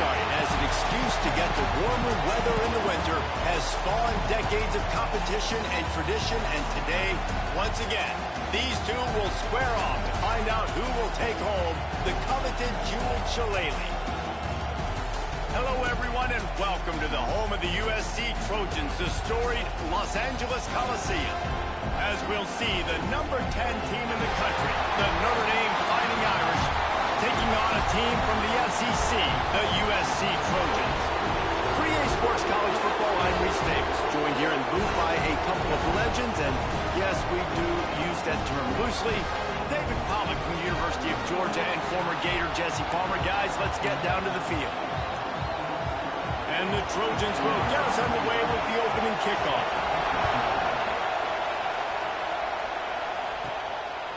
started as an excuse to get the warmer weather in the winter has spawned decades of competition and tradition, and today, once again, these two will square off to find out who will take home the coveted jeweled shillelagh. Hello, everyone, and welcome to the home of the USC Trojans, the storied Los Angeles Coliseum. As we'll see, the number 10 team in the country, the Notre Dame Fighting Irish, taking on a team from the SEC, the USC Trojans. 3A Sports College Football, I'm Reese Davis, joined here in the booth by a couple of legends, and yes, we do use that term loosely. David Pollack from the University of Georgia and former Gator Jesse Palmer. Guys, let's get down to the field. And the Trojans will get us underway with the opening kickoff.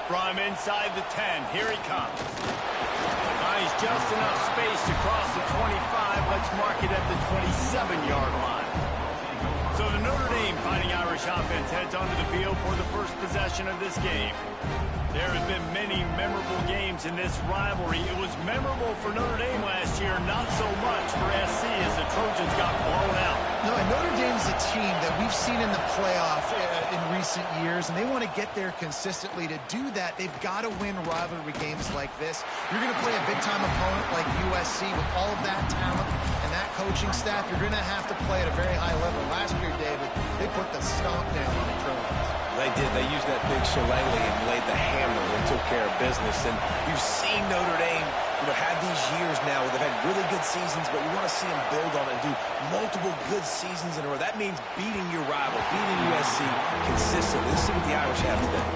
From inside the 10, here he comes. Finds just enough space to cross the 25. Let's mark it at the 27-yard line. So the Notre Dame Fighting Irish offense heads onto the field for the first possession of this game. There have been many memorable games in this rivalry. It was memorable for Notre Dame last year, not so much for SC as the Trojans got blown out. No, and Notre Dame's a team that we've seen in the playoff in recent years, and they want to get there consistently. To do that, they've got to win rivalry games like this. You're going to play a big-time opponent like USC with all of that talent and that coaching staff. You're going to have to play at a very high level. Last year, David, they put the stomp down on the Trojans. They did. They used that big shillelagh and laid the hammer and took care of business. And you've seen Notre Dame, have these years now where they've had really good seasons, but we want to see them build on it and do multiple good seasons in a row. That means beating your rival, beating USC consistently. Let's see what the Irish have today.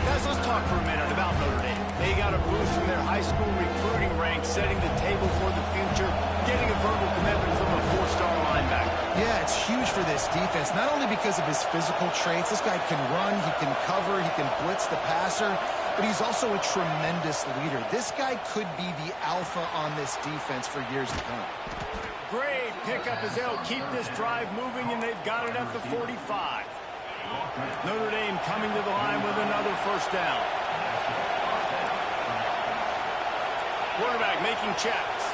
Guys, let's talk for a minute about Notre Dame. They got a boost from their high school recruiting ranks, setting the table for the future, getting a verbal commitment from a four-star linebacker. Yeah, it's huge for this defense, not only because of his physical traits. This guy can run, he can cover, he can blitz the passer, but he's also a tremendous leader. This guy could be the alpha on this defense for years to come. Great pickup as they'll keep this drive moving, and they've got it at the 45. Notre Dame coming to the line with another first down. Quarterback making checks.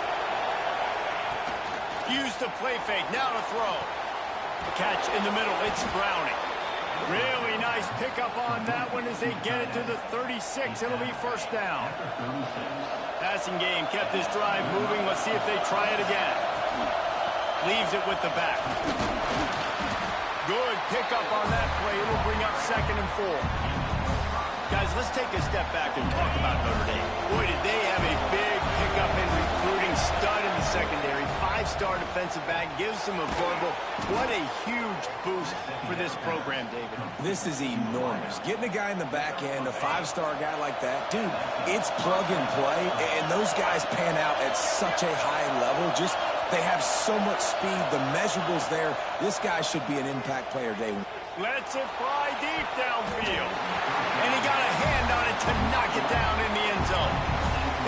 Use the play fake, now to throw. Catch in the middle, it's Browning. Really nice pickup on that one as they get it to the 36. It'll be first down. Passing game kept this drive moving. Let's see if they try it again. Leaves it with the back. Good pickup on that play. It'll bring up 2nd and 4. Guys, let's take a step back and talk about Notre Dame. Boy, did they have a big pickup in recruiting. Stud in the secondary. 5-star defensive back. Gives them a verbal. What a huge boost for this program, David. This is enormous. Getting a guy in the back end, a 5-star guy like that, dude, it's plug and play, and those guys pan out at such a high level. Just, they have so much speed. The measurables there. This guy should be an impact player day one. Lets it fly deep downfield. And he got a hand on it to knock it down in the end zone.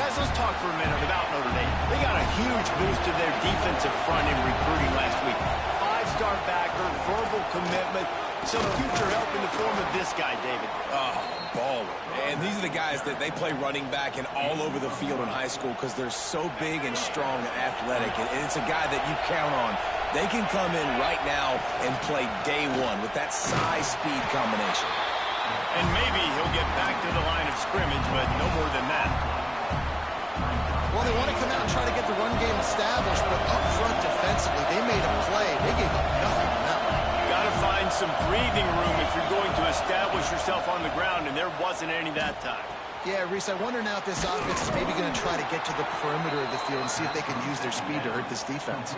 Guys, let's talk for a minute about Notre Dame. They got a huge boost to their defensive front in recruiting last week. 5-star backer, verbal commitment, some future help in the form of this guy, David. Oh, baller. And these are the guys that they play running back and all over the field in high school because they're so big and strong and athletic. And it's a guy that you count on. They can come in right now and play day one with that size-speed combination. And maybe he'll get back to the line of scrimmage, but no more than that. Well, they want to come out and try to get the run game established, but up front defensively, they made a play. They gave up nothing on that one. Got to find some breathing room if you're going to establish yourself on the ground, and there wasn't any that time. Yeah, Reese, I wonder now if this offense is maybe going to try to get to the perimeter of the field and see if they can use their speed to hurt this defense.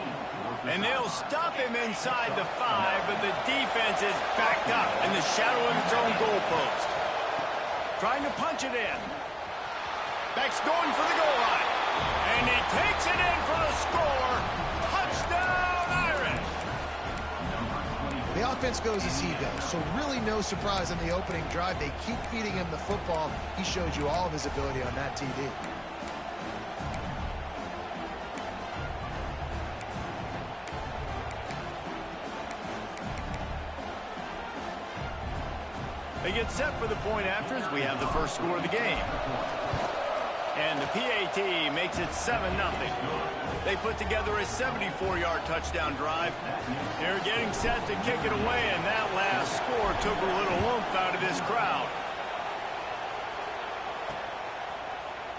And they'll stop him inside the 5, but the defense is backed up in the shadow of its own goalpost. Trying to punch it in. Beck's going for the goal line. And he takes it in for the score. Touchdown, Irish! The offense goes as he goes, so really no surprise on the opening drive. They keep feeding him the football. He showed you all of his ability on that TD. They get set for the point after as we have the first score of the game. And the PAT makes it 7-0. They put together a 74-yard touchdown drive. They're getting set to kick it away, and that last score took a little oomph out of this crowd.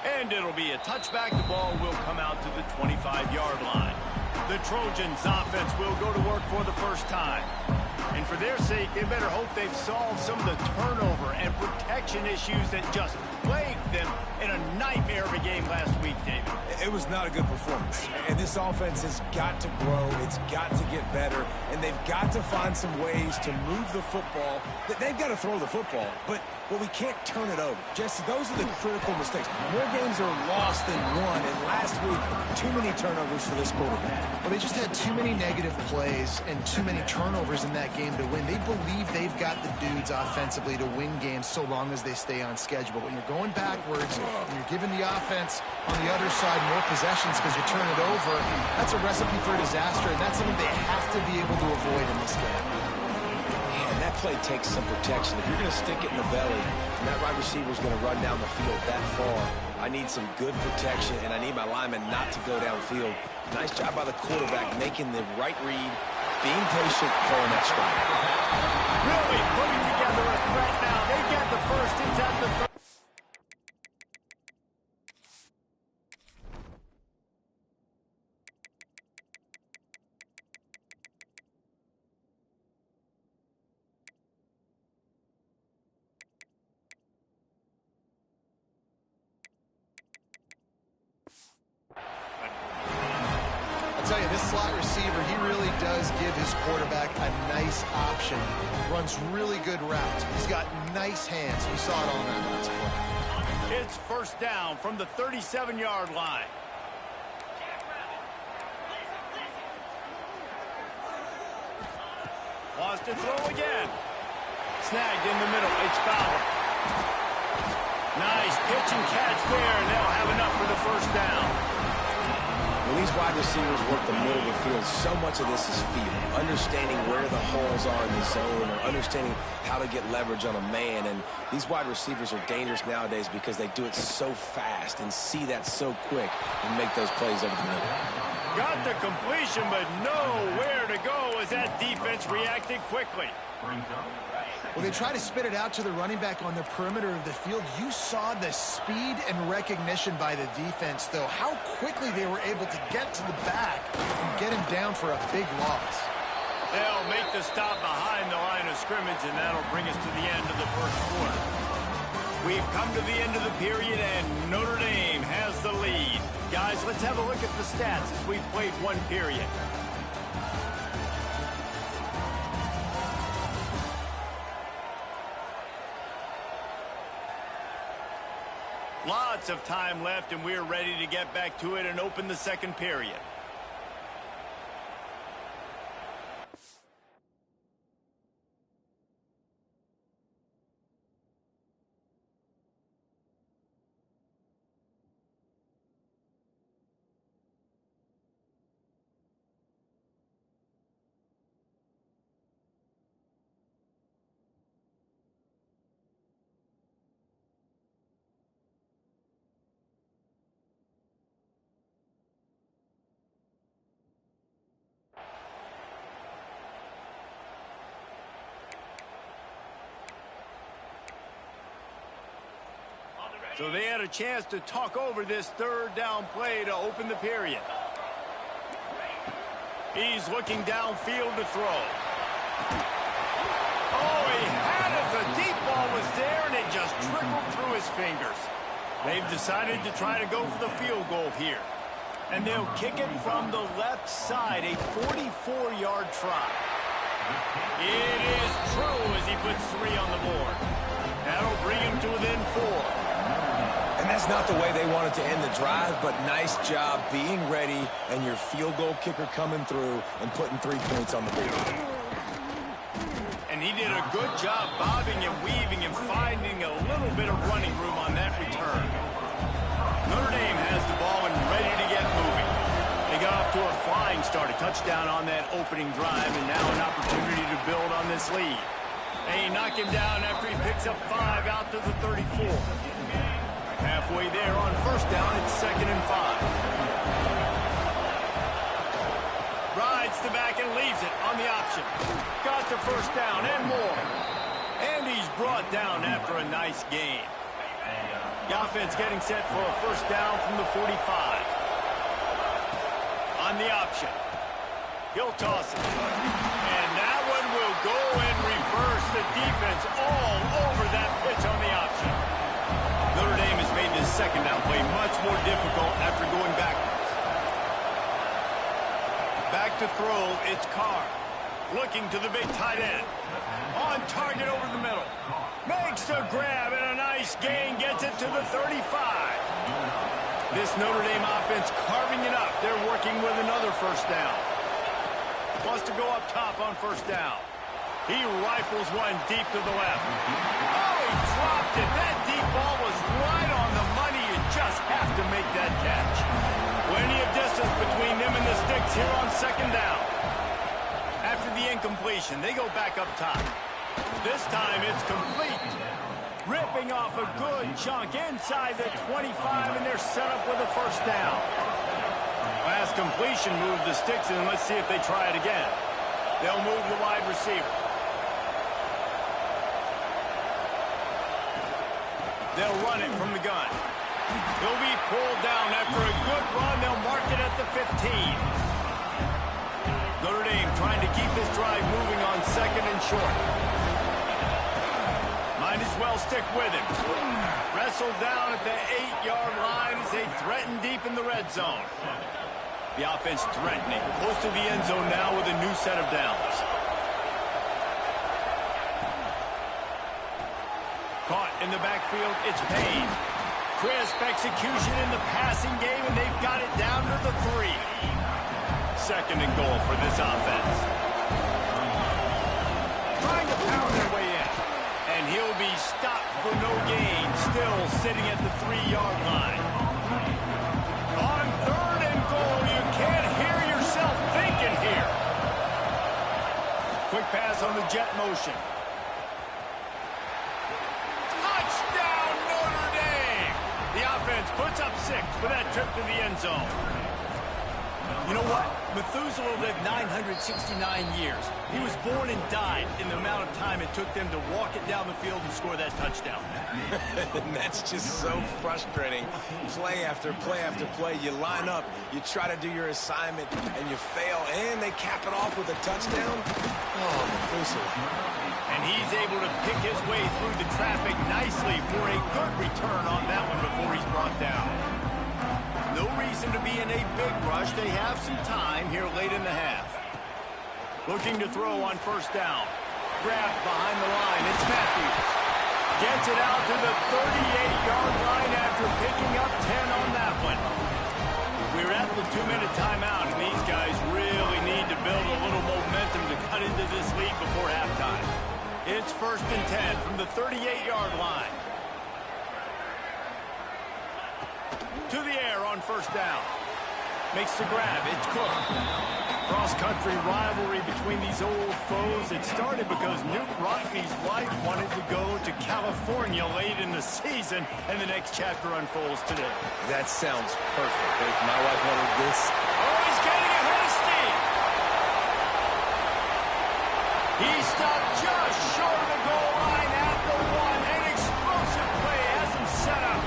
And it'll be a touchback. The ball will come out to the 25-yard line. The Trojans' offense will go to work for the first time. And for their sake, they better hope they've solved some of the turnover and protection issues that just plagued them in a nightmare of a game last week, David. It was not a good performance. And this offense has got to grow. It's got to get better. And they've got to find some ways to move the football. They've got to throw the football. But we can't turn it over. Jesse, those are the critical mistakes. More games are lost than won. And last week, too many turnovers for this quarterback. Well, they just had too many negative plays and too many turnovers in that game to win. They believe they've got the dudes offensively to win games so long as they stay on schedule. But when you're going backwards and you're giving the offense on the other side more possessions because you turn it over, that's a recipe for disaster, and that's something they have to be able to avoid in this game. And that play takes some protection. If you're going to stick it in the belly and that wide receiver is going to run down the field that far, I need some good protection, and I need my lineman not to go downfield. Nice job by the quarterback making the right read, being patient, pulling that strike. Really putting together a threat now. They get the first. It's at the third. I'll tell you, this slot receiver, he really does give his quarterback a nice option. Runs really good routes. He's got nice hands. You saw it on that last play. It's first down from the 37-yard line. Wants to throw again. Snagged in the middle. It's fouled. Nice pitch and catch there, and they'll have enough for the first down. When these wide receivers work the middle of the field, so much of this is feel. Understanding where the holes are in the zone, or understanding how to get leverage on a man. And these wide receivers are dangerous nowadays because they do it so fast and see that so quick and make those plays over the middle. Got the completion, but nowhere to go as that defense reacted quickly. Well, they try to spit it out to the running back on the perimeter of the field. You saw the speed and recognition by the defense, though, how quickly they were able to get to the back and get him down for a big loss. They'll make the stop behind the line of scrimmage, and that'll bring us to the end of the first quarter. We've come to the end of the period, and Notre Dame has the lead. Guys, let's have a look at the stats as we've played one period. Lots of time left, and we're ready to get back to it and open the second period. So they had a chance to talk over this third down play to open the period. He's looking downfield to throw. Oh, he had it. The deep ball was there, and it just trickled through his fingers. They've decided to try to go for the field goal here. And they'll kick it from the left side, a 44-yard try. It is true as he puts 3 on the board. That'll bring him to within 4. And that's not the way they wanted to end the drive, but nice job being ready and your field goal kicker coming through and putting 3 points on the board. And he did a good job bobbing and weaving and finding a little bit of running room on that return. Notre Dame has the ball and ready to get moving. They got off to a flying start, a touchdown on that opening drive, and now an opportunity to build on this lead. They knock him down after he picks up 5 out to the 34. Halfway there on first down, it's 2nd and 5. Gets the back and leaves it on the option. Got the first down and more. And he's brought down after a nice gain. The offense getting set for a first down from the 45. On the option. He'll toss it. And that one will go in reverse. The defense all over that pitch on the option. Notre Dame has made this second down play much more difficult after going backwards. Back to throw, it's Carr. Looking to the big tight end. On target over the middle. Makes the grab and a nice gain. Gets it to the 35. This Notre Dame offense carving it up. They're working with another first down. Wants to go up top on first down. He rifles one deep to the left. Oh, he dropped it. That deep ball was right on the money. You just have to make that catch. Plenty of distance between them and the sticks here on second down. After the incompletion, they go back up top. This time it's complete. Ripping off a good chunk inside the 25, and they're set up with a first down. Last completion moved the sticks, and let's see if they try it again. They'll move the wide receiver. They'll run it from the gun. He'll be pulled down after a good run. They'll mark it at the 15. Notre Dame trying to keep this drive moving on second and short. Might as well stick with him. Wrestled down at the 8-yard line as they threaten deep in the red zone. The offense threatening close to the end zone now with a new set of downs. Caught in the backfield, it's Payne. Crisp execution in the passing game, and they've got it down to the 3. Second and goal for this offense. Trying to power their way in. And he'll be stopped for no gain. Still sitting at the 3-yard line. On third and goal, you can't hear yourself thinking here. Quick pass on the jet motion. Touchdown, Notre Dame! The offense puts up 6 with that trip to the end zone. You know what? Methuselah lived 969 years. He was born and died in the amount of time it took them to walk it down the field and score that touchdown. And that's just so frustrating. Play after play after play. You line up, you try to do your assignment, and you fail, and they cap it off with a touchdown. Oh, Methuselah. And he's able to pick his way through the traffic nicely for a good return on that one before he's brought down. No reason to be in a big rush. They have some time here late in the half. Looking to throw on first down. Grabbed behind the line. It's Matthews. Gets it out to the 38-yard line after picking up 10 on that one. We're at the 2-minute timeout, and these guys really need to build a little momentum to cut into this lead before halftime. It's first and 10 from the 38-yard line. To the air on first down. Makes the grab. It's Cook. Cross-country rivalry between these old foes. It started because Newt Rockne's wife wanted to go to California late in the season, and the next chapter unfolds today. That sounds perfect. If my wife wanted this. Oh, he's getting ahead of steam. He stopped just short of the goal line at the 1. An explosive play has him set up.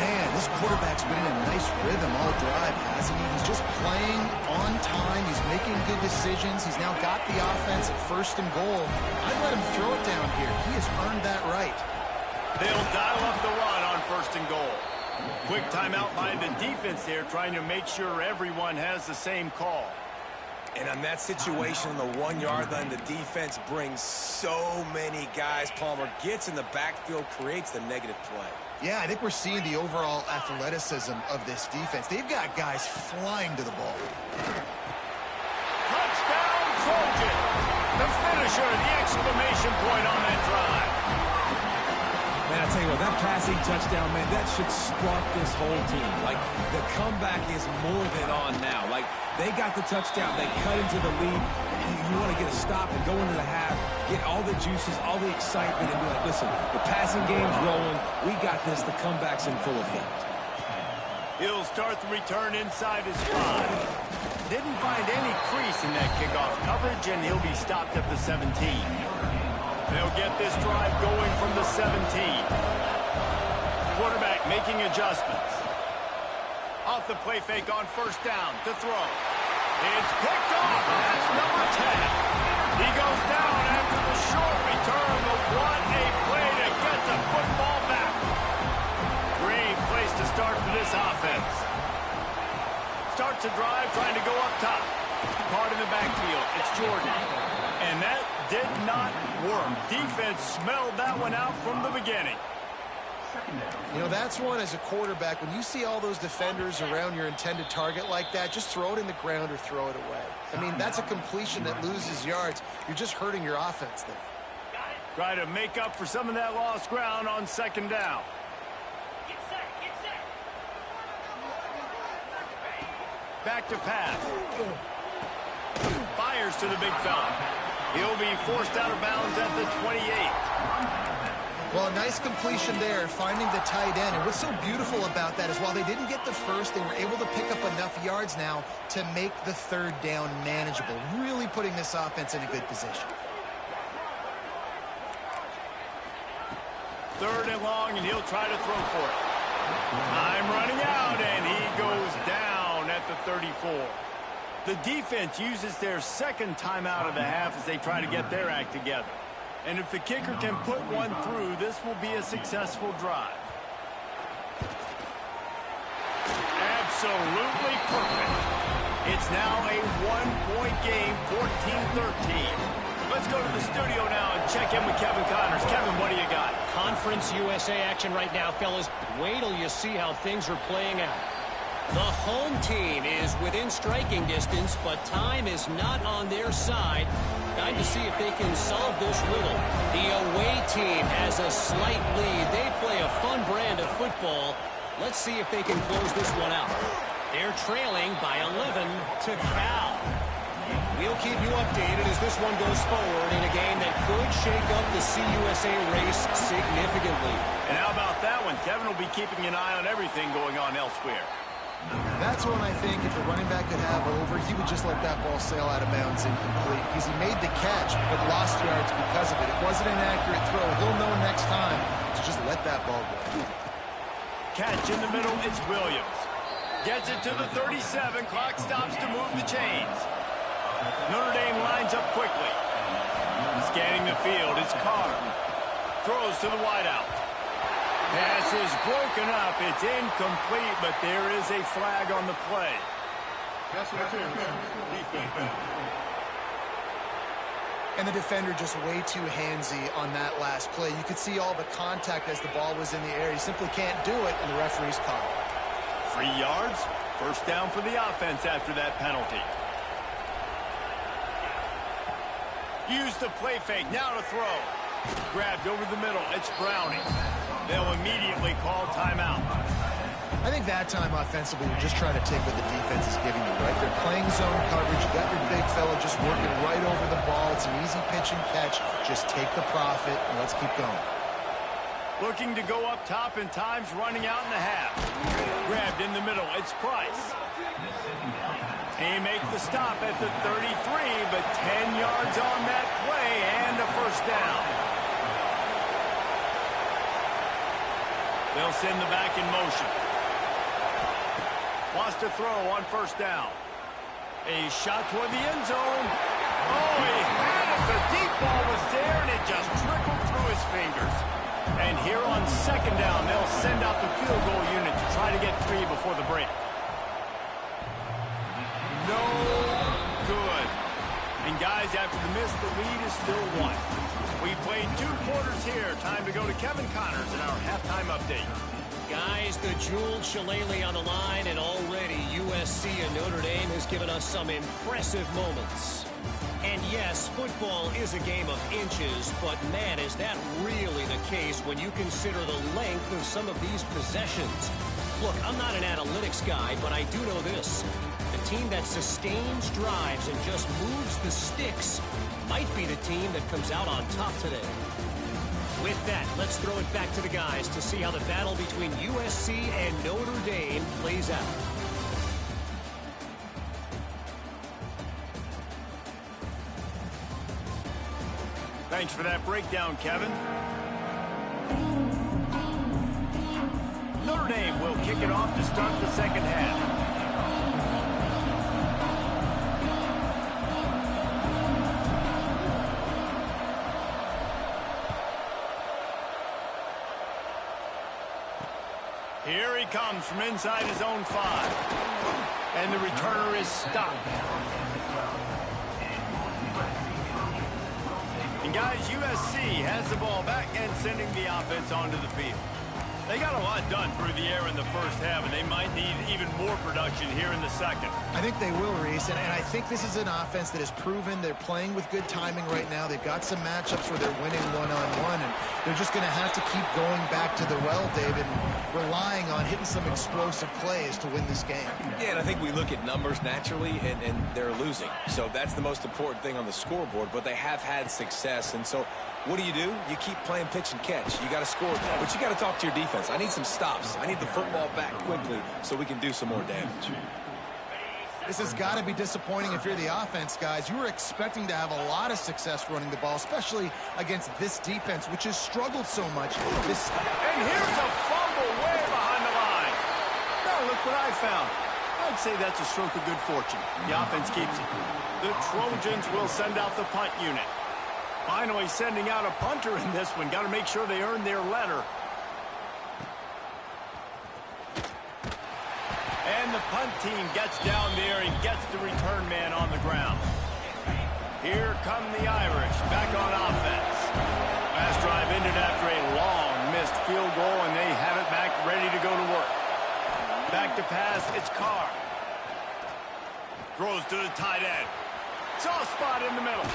Man, this quarterback's been in a nice rhythm all drive, hasn't he? He's just playing on time. He's making good decisions. He's now got the offense at first and goal. I'd let him throw it down here. He has earned that right. They'll dial up the run on first and goal. Quick timeout by the defense there, trying to make sure everyone has the same call. And on that situation, the 1-yard line, the defense brings so many guys. Palmer gets in the backfield, creates the negative play. Yeah, I think we're seeing the overall athleticism of this defense. They've got guys flying to the ball. Touchdown, Trojan! The finisher, the exclamation point on that drive. Man, I tell you what, that passing touchdown, man, that should spark this whole team. Like, the comeback is more than on now. Like, they got the touchdown. They cut into the lead. You want to get a stop and go into the half, get all the juices, all the excitement, and be like, listen, the passing game's rolling. We got this. The comeback's in full effect. He'll start the return inside his 5. Didn't find any crease in that kickoff coverage, and he'll be stopped at the 17. They'll get this drive going from the 17. Quarterback making adjustments. Off the play fake on first down to throw. It's picked off, and that's number 10. He goes down after the short return, but what a play to get the football back. Great place to start for this offense. Starts a drive trying to go up top. Caught in the backfield. It's Jordan. And that did not work. Defense smelled that one out from the beginning. You know, that's one as a quarterback. When you see all those defenders around your intended target like that, just throw it in the ground or throw it away. I mean, that's a completion that loses yards. You're just hurting your offense there. Try to make up for some of that lost ground on second down. Back to pass. Fires to the big fella. He'll be forced out of bounds at the 28. Well, a nice completion there, finding the tight end. And what's so beautiful about that is while they didn't get the first, they were able to pick up enough yards now to make the third down manageable, really putting this offense in a good position. Third and long, and he'll try to throw for it. Time running out, and he goes down at the 34. The defense uses their second timeout of the half as they try to get their act together. And if the kicker can put one through, this will be a successful drive. Absolutely perfect. It's now a one-point game, 14-13. Let's go to the studio now and check in with Kevin Connors. Kevin, what do you got? Conference USA action right now, fellas. Wait till you see how things are playing out. The home team is within striking distance, but time is not on their side. Time to see if they can solve this riddle. The away team has a slight lead. They play a fun brand of football. Let's see if they can close this one out. They're trailing by 11 to Cal. We'll keep you updated as this one goes forward in a game that could shake up the CUSA race significantly. And how about that one? Kevin will be keeping an eye on everything going on elsewhere. That's one I think if the running back could have over, he would just let that ball sail out of bounds incomplete. Because he made the catch, but lost yards because of it. It wasn't an accurate throw. He'll know next time to just let that ball go. Catch in the middle, it's Williams. Gets it to the 37. Clock stops to move the chains. Notre Dame lines up quickly. Scanning the field, it's Carr. Throws to the wideout. Pass is broken up. It's incomplete, but there is a flag on the play. And the defender just way too handsy on that last play. You could see all the contact as the ball was in the air. He simply can't do it, and the referee's caught it. 3 yards. First down for the offense after that penalty. Use the play fake. Now to throw. Grabbed over the middle. It's Browning. They'll immediately call timeout. I think that time offensively, you're just trying to take what the defense is giving you, right? They're playing zone coverage. You got your big fella just working right over the ball. It's an easy pitch and catch. Just take the profit, and let's keep going. Looking to go up top, and time's running out in the half. Grabbed in the middle. It's Price. He makes the stop at the 33, but 10 yards on that play and a first down. They'll send the back in motion. Wants to throw on first down. A shot toward the end zone. Oh, he had it. The deep ball was there, and it just trickled through his fingers. And here on second down, they'll send out the field goal unit to try to get 3 before the break. No good. And guys, after the miss, the lead is still 1. We played 2 quarters here. Time to go to Kevin Connors in our halftime update. Guys, the jeweled shillelagh on the line, and already USC and Notre Dame has given us some impressive moments. And yes, football is a game of inches, but man, is that really the case when you consider the length of some of these possessions. Look, I'm not an analytics guy, but I do know this. The team that sustains drives and just moves the sticks might be the team that comes out on top today. With that, let's throw it back to the guys to see how the battle between USC and Notre Dame plays out. Thanks for that breakdown, Kevin. Notre Dame will kick it off to start the second half. Here he comes from inside his own 5. And the returner is stopped. And guys, USC has the ball back and sending the offense onto the field. They got a lot done through the air in the first half, and they might need even more production here in the second. I think they will, Reese, and I think this is an offense that has proven they're playing with good timing right now. They've got some matchups where they're winning one-on-one, and they're just going to have to keep going back to the well, David, and relying on hitting some explosive plays to win this game. Yeah, and I think we look at numbers naturally, and they're losing. So that's the most important thing on the scoreboard, but they have had success, and so what do? You keep playing pitch and catch. You got to score, but you got to talk to your defense. I need some stops. I need the football back quickly so we can do some more damage. This has got to be disappointing if you're the offense, guys. You were expecting to have a lot of success running the ball, especially against this defense, which has struggled so much. And here's a fumble way behind the line. Now look what I found. I'd say that's a stroke of good fortune. The offense keeps it. The Trojans will send out the punt unit. Finally sending out a punter in this one. Got to make sure they earn their letter. And the punt team gets down there and gets the return man on the ground. Here come the Irish back on offense. Last drive ended after a long missed field goal, and they have it back ready to go to work. Back to pass, it's Carr. Throws to the tight end. Soft spot in the middle.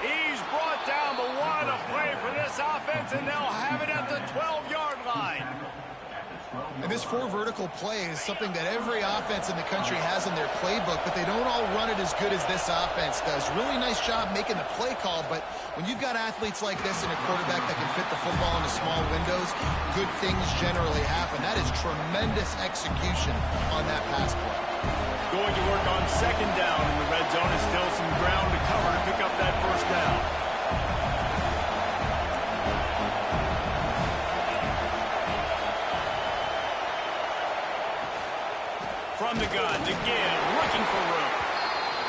He's brought down, but what a play for this offense, and they'll have it at the 12-yard line. And this 4 vertical play is something that every offense in the country has in their playbook, but they don't all run it as good as this offense does. Really nice job making the play call, but when you've got athletes like this and a quarterback that can fit the football into small windows, good things generally happen. That is tremendous execution on that pass play. Going to work on second down in the red zone. Is still some ground to cover to pick up that first down. From the gun, again, looking for room.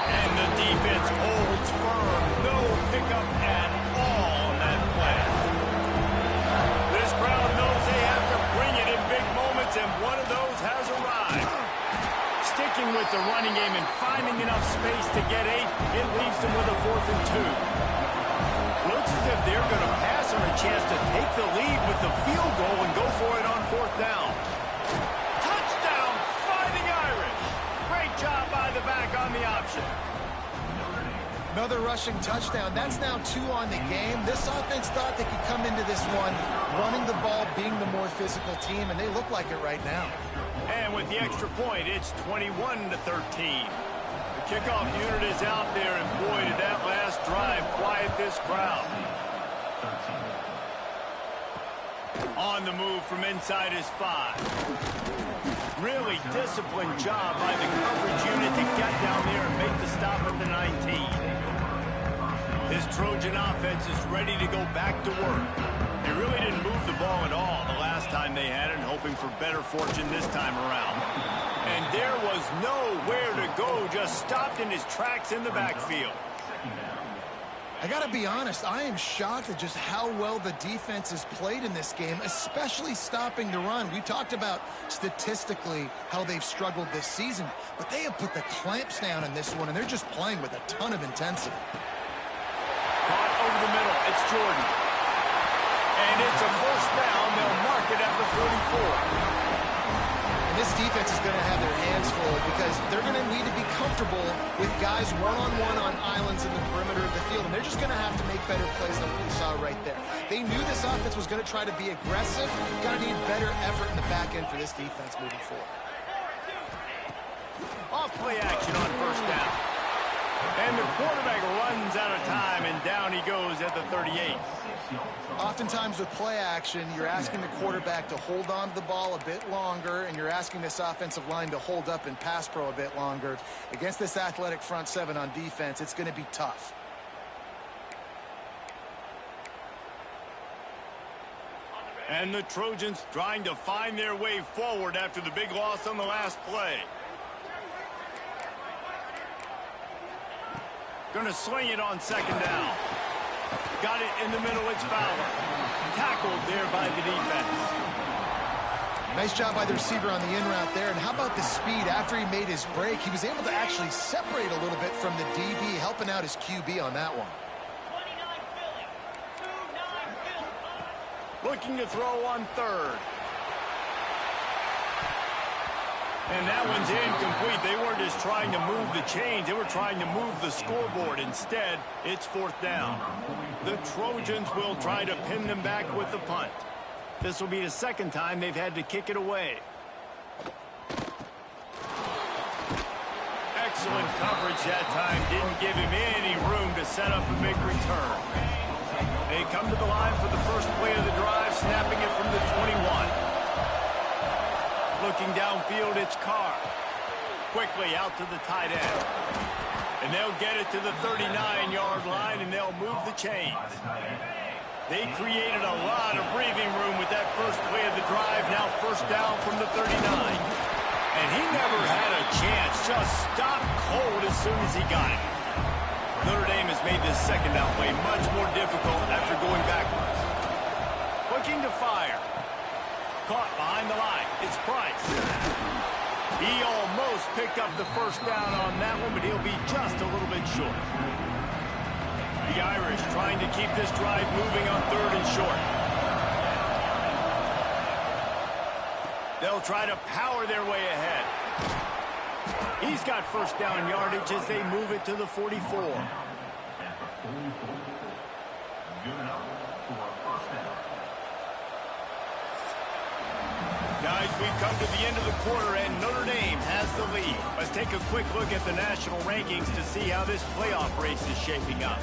And the defense holds firm. No pickup at all on that play. This crowd knows they have to bring it in big moments, and one of those has arrived. Sticking with the running game and finding enough space to get 8, it leaves them with a 4th and 2. Looks as if they're going to pass on a chance to take the lead with the field goal and go for it on 4th down. Touchdown, Fighting Irish. Great job by the back on the option. Another rushing touchdown. That's now 2 on the game. This offense thought they could come into this one running the ball, being the more physical team, and they look like it right now. And with the extra point, it's 21-13. The kickoff unit is out there, and boy, did that last drive quiet this crowd. On the move from inside his 5. Really disciplined job by the coverage unit to get down there and make the stop at the 19. This Trojan offense is ready to go back to work. They really didn't move the ball at all the last time they had it, hoping for better fortune this time around. And there was nowhere to go, just stopped in his tracks in the backfield. I got to be honest, I am shocked at just how well the defense has played in this game, especially stopping the run. We talked about statistically how they've struggled this season, but they have put the clamps down in this one, and they're just playing with a ton of intensity. Caught over the middle, it's Jordan. And it's a first down. They'll mark it at the 44. And this defense is going to have their hands full because they're going to need to be comfortable with guys one-on-one on islands in the perimeter of the field, and they're just going to have to make better plays than what we saw right there. They knew this offense was going to try to be aggressive. Going to need better effort in the back end for this defense moving forward. Off play action on first down. And the quarterback runs out of time, and down he he goes at the 38. Oftentimes with play action, you're asking the quarterback to hold on to the ball a bit longer, and you're asking this offensive line to hold up in pass pro a bit longer. Against this athletic front seven on defense, it's going to be tough. And the Trojans trying to find their way forward after the big loss on the last play. Going to sling it on second down. Got it in the middle, it's Fowler. Tackled there by the defense. Nice job by the receiver on the in route there. And how about the speed after he made his break? He was able to actually separate a little bit from the DB, helping out his QB on that one. Looking to throw on third. And that one's incomplete. They weren't just trying to move the chains. They were trying to move the scoreboard. Instead, it's fourth down. The Trojans will try to pin them back with the punt. This will be the second time they've had to kick it away. Excellent coverage that time. Didn't give him any room to set up a big return. They come to the line for the first play of the drive, snapping it from the 21. Looking downfield, it's Carr. Quickly out to the tight end. And they'll get it to the 39-yard line, and they'll move the chains. They created a lot of breathing room with that first play of the drive. Now first down from the 39. And he never had a chance. Just stopped cold as soon as he got it. Notre Dame has made this second down play much more difficult after going backwards. Looking to fire. Caught behind the line. It's Price. He almost picked up the first down on that one, but he'll be just a little bit short. The Irish trying to keep this drive moving on third and short. They'll try to power their way ahead. He's got first down yardage as they move it to the 44. Guys, we've come to the end of the quarter, and Notre Dame has the lead. Let's take a quick look at the national rankings to see how this playoff race is shaping up.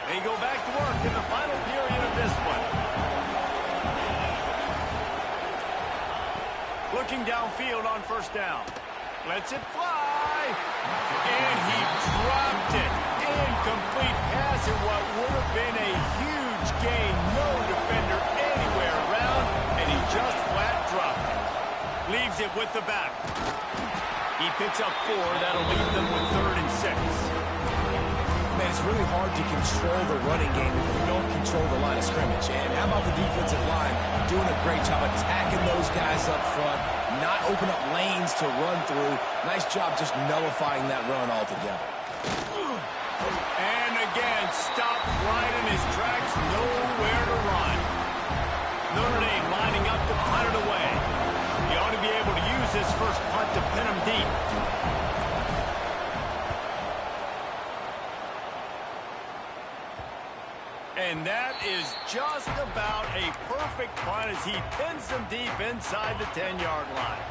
They go back to work in the final period of this one. Looking downfield on first down. Lets it fly. And he dropped it. Incomplete pass in what would have been a huge gain. No defender anywhere around. And he just flat dropped it. Leaves it with the back. He picks up 4. That'll leave them with third and 6. Man, it's really hard to control the running game if you don't control the line of scrimmage. And how about the defensive line doing a great job attacking those guys up front, not open up lanes to run through. Nice job just nullifying that run altogether. And again, stopped right in his tracks, nowhere to run. Notre Dame lining up to punt it away. He ought to be able to use this first punt to pin him deep. And that is just about a perfect punt as he pins them deep inside the 10-yard line.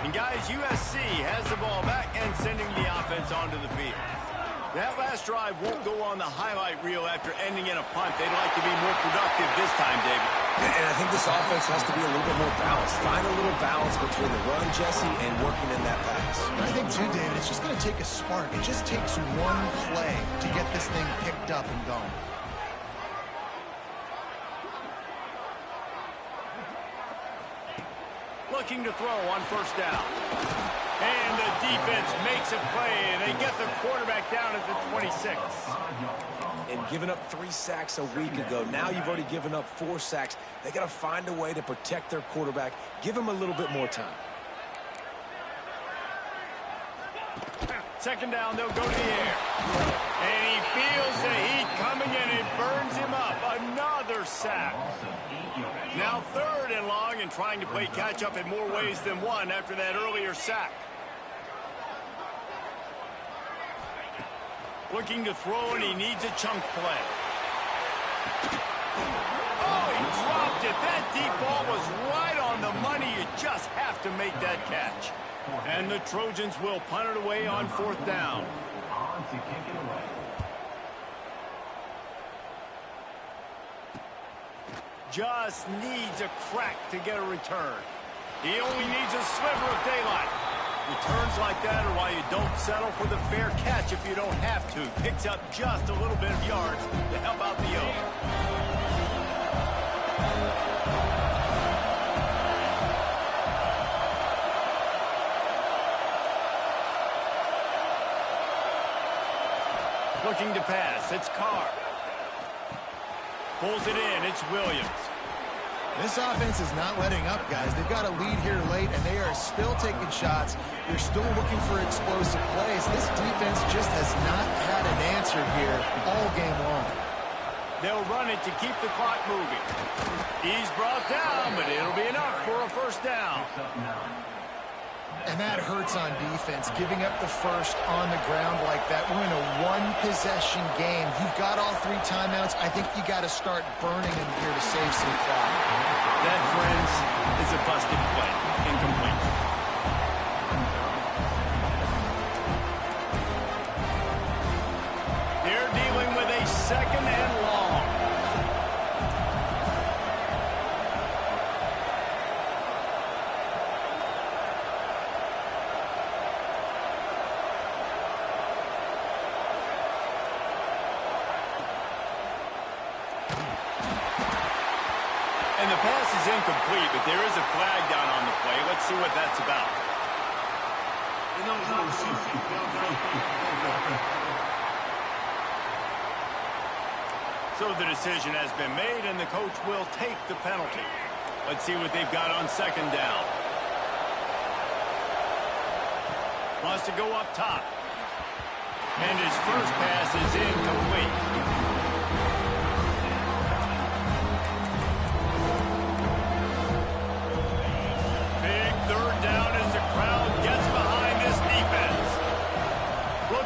And guys, USC has the ball back and sending the offense onto the field. That last drive won't go on the highlight reel after ending in a punt. They'd like to be more productive this time, David. And I think this offense has to be a little bit more balanced. Find a little balance between the run, Jesse, and working in that pass. I think, too, David, it's just going to take a spark. It just takes one play to get this thing picked up and going. Looking to throw on first down. And the defense makes a play, and they get the quarterback down at the 26. And giving up 3 sacks a week ago, now you've already given up 4 sacks. They got to find a way to protect their quarterback. Give him a little bit more time. Second down, they'll go to the air. And he feels the heat coming, and it burns him up. Another sack. Now third and long, and trying to play catch-up in more ways than one after that earlier sack. Looking to throw, and he needs a chunk play. Oh, he dropped it. That deep ball was right on the money. You just have to make that catch. And the Trojans will punt it away on 4th down. Just needs a crack to get a return. He only needs a sliver of daylight. Returns like that are why you don't settle for the fair catch if you don't have to. Picks up just a little bit of yards to help out the O. Looking to pass. It's Carr. Pulls it in. It's Williams. This offense is not letting up, guys. They've got a lead here late, and they are still taking shots. They're still looking for explosive plays. This defense just has not had an answer here all game long. They'll run it to keep the clock moving. He's brought down, but it'll be enough for a 1st down. And that hurts on defense, giving up the first on the ground like that. We're in a one-possession game. You've got all 3 timeouts. I think you got to start burning them here to save some clock. That, friends, is a busted play. Incomplete. They're dealing with a 2nd and long. And the pass is incomplete, but there is a flag down on the play. Let's see what that's about. So the decision has been made, and the coach will take the penalty. Let's see what they've got on 2nd down. Wants to go up top. And his first pass is incomplete.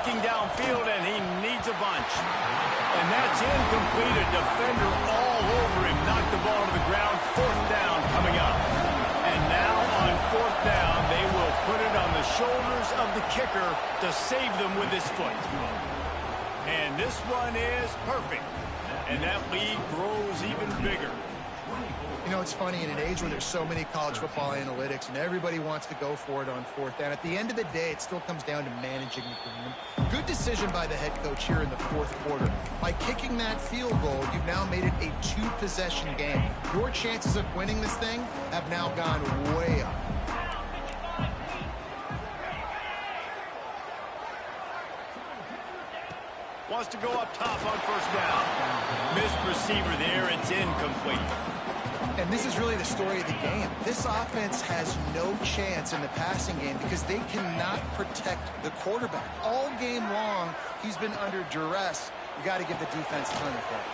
Downfield, and he needs a bunch. And that's incomplete. A defender all over him. Knocked the ball to the ground. 4th down coming up. And now on 4th down, they will put it on the shoulders of the kicker to save them with his foot. And this one is perfect. And that lead grows even bigger. You know, it's funny, in an age where there's so many college football analytics and everybody wants to go for it on 4th down, at the end of the day, it still comes down to managing the game. Good decision by the head coach here in the 4th quarter. By kicking that field goal, you've now made it a 2-possession game. Your chances of winning this thing have now gone way up. Wants to go up top on 1st down. Missed receiver there. It's incomplete. And this is really the story of the game. This offense has no chance in the passing game because they cannot protect the quarterback. All game long, he's been under duress. You got to give the defense a ton of credit.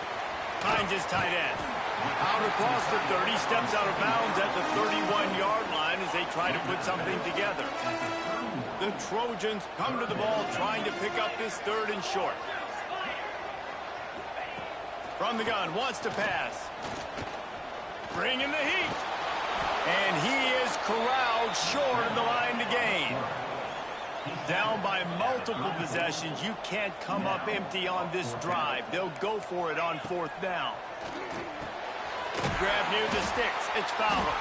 Finds his tight end. Out across the 30, steps out of bounds at the 31-yard line as they try to put something together. The Trojans come to the ball trying to pick up this 3rd and short. From the gun, wants to pass. Bringing the heat. And he is corralled short of the line to gain. Down by multiple possessions. You can't come up empty on this drive. They'll go for it on 4th down. Grab near the sticks. It's Fowler.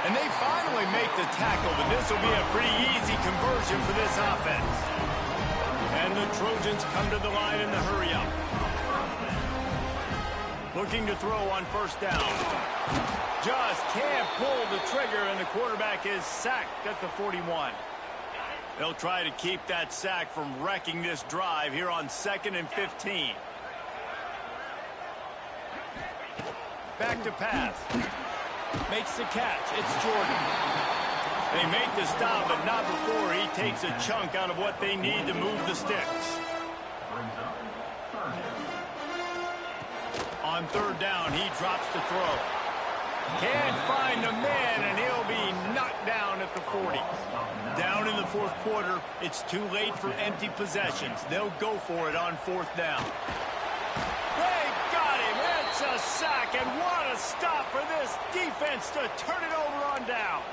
And they finally make the tackle, but this will be a pretty easy conversion for this offense. And the Trojans come to the line in the hurry-up. Looking to throw on 1st down. Just can't pull the trigger, and the quarterback is sacked at the 41. They'll try to keep that sack from wrecking this drive here on 2nd and 15. Back to pass. Makes the catch. It's Jordan. They make the stop, but not before he takes a chunk out of what they need to move the sticks. On 3rd down, he drops the throw. Can't find the man, and he'll be knocked down at the 40. Down in the fourth quarter, it's too late for empty possessions. They'll go for it on fourth down. They got him. It's a sack, and what a stop for this defense to turn it over on downs.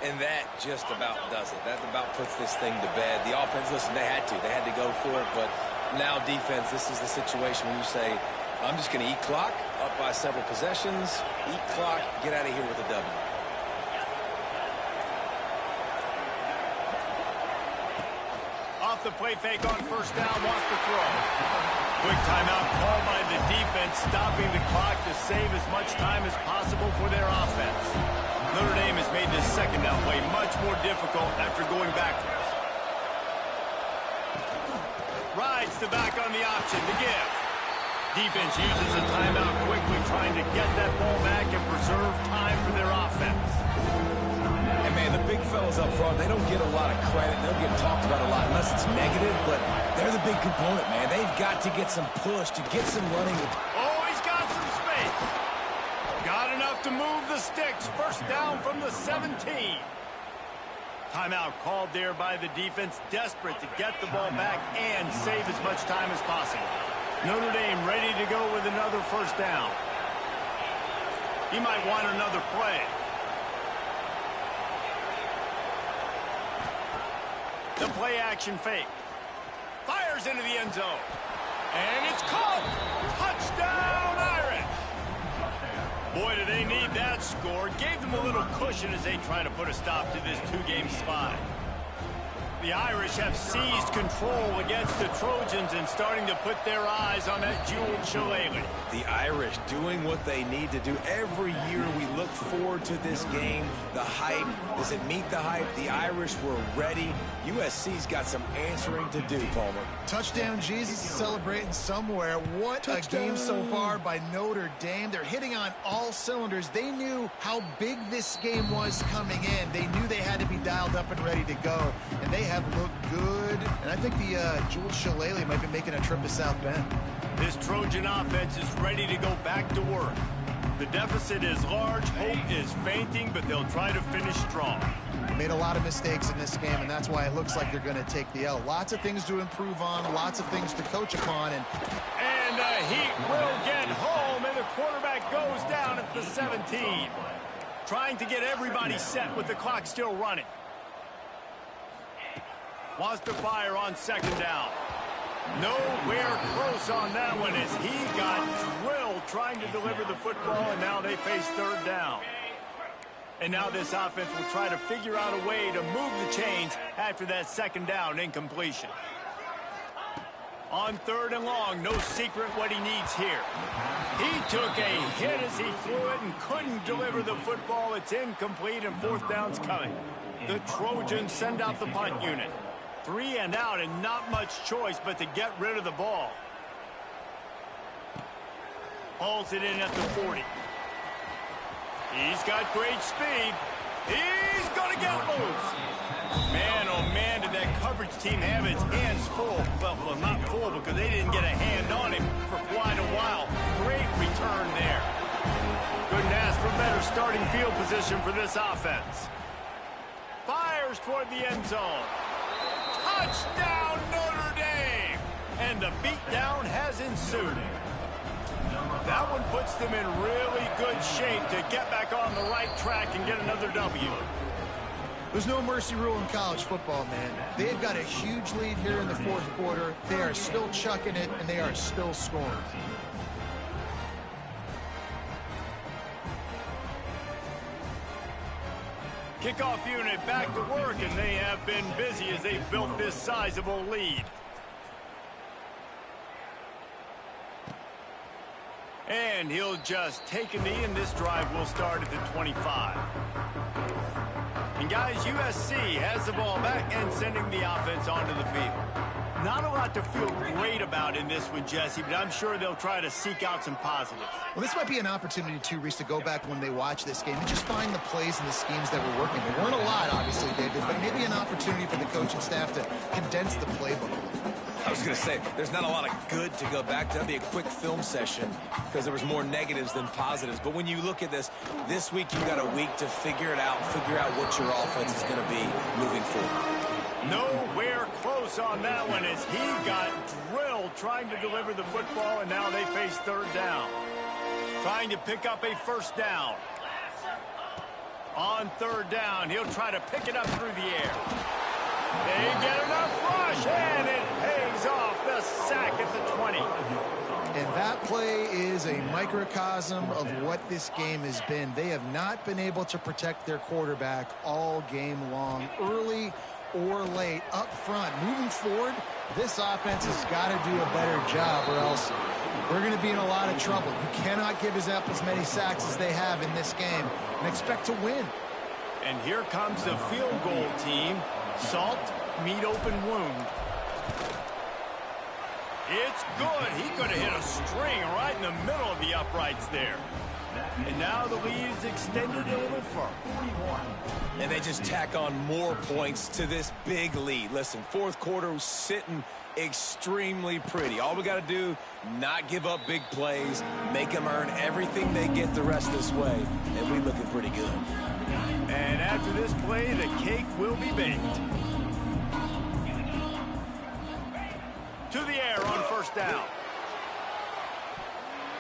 And that just about does it. That about puts this thing to bed. The offense, listen, they had to go for it, but now defense, this is the situation where you say, I'm just going to eat clock, up by several possessions, eat clock, get out of here with a W. Off the play fake on first down, wants to throw. Quick timeout called by the defense, stopping the clock to save as much time as possible for their offense. Notre Dame has made this second down play much more difficult after going backwards. Rides the back on the option to give. Defense uses a timeout quickly, trying to get that ball back and preserve time for their offense. And, man, the big fellas up front, they don't get a lot of credit. They don't get talked about a lot unless it's negative, but they're the big component, man. They've got to get some push, to get some running. Oh, he's got some space. Got enough to move the sticks. First down from the 17. Timeout called there by the defense, desperate to get the ball back and save as much time as possible. Notre Dame ready to go with another first down. He might want another play. The play action fake. Fires into the end zone. And it's caught. Touchdown, Irish. Boy, do they need that score. Gave them a little cushion as they try to put a stop to this two-game slide. The Irish have seized control against the Trojans and starting to put their eyes on that jeweled shillelagh. The Irish doing what they need to do. Every year we look forward to this game. The hype, does it meet the hype? The Irish were ready. USC's got some answering to do, Palmer. Touchdown Jesus is celebrating somewhere. What touchdown. A game so far by Notre Dame. They're hitting on all cylinders. They knew how big this game was coming in. They knew they had to be dialed up and ready to go. And they have looked good. And I think the jeweled shillelagh might be making a trip to South Bend. This Trojan offense is ready to go back to work. The deficit is large, hope is fainting, but they'll try to finish strong. Made a lot of mistakes in this game, and that's why it looks like they're going to take the L. Lots of things to improve on, lots of things to coach upon. And the Heat will get home, and the quarterback goes down at the 17. Trying to get everybody set with the clock still running. Wants to fire on second down. Nowhere close on that one as he got drilled trying to deliver the football, and now they face third down. And now this offense will try to figure out a way to move the chains after that second down incompletion. On third and long, no secret what he needs here. He took a hit as he threw it and couldn't deliver the football. It's incomplete, and fourth down's coming. The Trojans send out the punt unit. 3 and out, and not much choice but to get rid of the ball. Hauls it in at the 40. He's got great speed. He's going to get loose. Man, oh man, did that coverage team have its hands full. Well, not full because they didn't get a hand on him for quite a while. Great return there. Couldn't ask for better starting field position for this offense. Fires toward the end zone. Touchdown, Notre Dame! And the beatdown has ensued. That one puts them in really good shape to get back on the right track and get another W. There's no mercy rule in college football, man. They've got a huge lead here in the fourth quarter. They are still chucking it, and they are still scoring. Kickoff unit back to work, and they have been busy as they've built this sizable lead. And he'll just take a knee, and this drive will start at the 25. And guys, USC has the ball back and sending the offense onto the field. Not a lot to feel great about in this one, Jesse, but I'm sure they'll try to seek out some positives. Well, this might be an opportunity, too, Reese, to go back when they watch this game and just find the plays and the schemes that were working. There weren't a lot, obviously, David, but maybe an opportunity for the coaching staff to condense the playbook. I was going to say, there's not a lot of good to go back to. That'd be a quick film session because there was more negatives than positives. But when you look at this week you've got a week to figure it out, figure out what your offense is going to be moving forward. Nowhere close on that one as he got drilled trying to deliver the football, and now they face third down. Trying to pick up a first down. On third down, he'll try to pick it up through the air. They get enough rush, and it pays off the sack at the 20. And that play is a microcosm of what this game has been. They have not been able to protect their quarterback all game long, early or late, up front. Moving forward, this offense has got to do a better job, or else we're going to be in a lot of trouble. You cannot give up as many sacks as they have in this game and expect to win. And here comes the field goal team. Salt, meet open wound. It's good. He could have hit a string right in the middle of the uprights there. And now the lead is extended a little further. And they just tack on more points to this big lead. Listen, fourth quarter was sitting extremely pretty. All we got to do, not give up big plays, make them earn everything they get the rest of this way, and we're looking pretty good. And after this play, the cake will be baked. To the air on first down.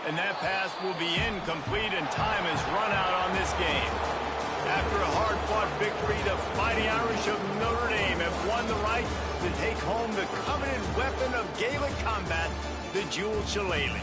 And that pass will be incomplete, and time has run out on this game. After a hard-fought victory, the Fighting Irish of Notre Dame have won the right to take home the coveted weapon of Gaelic combat, the Jewel Shillelagh.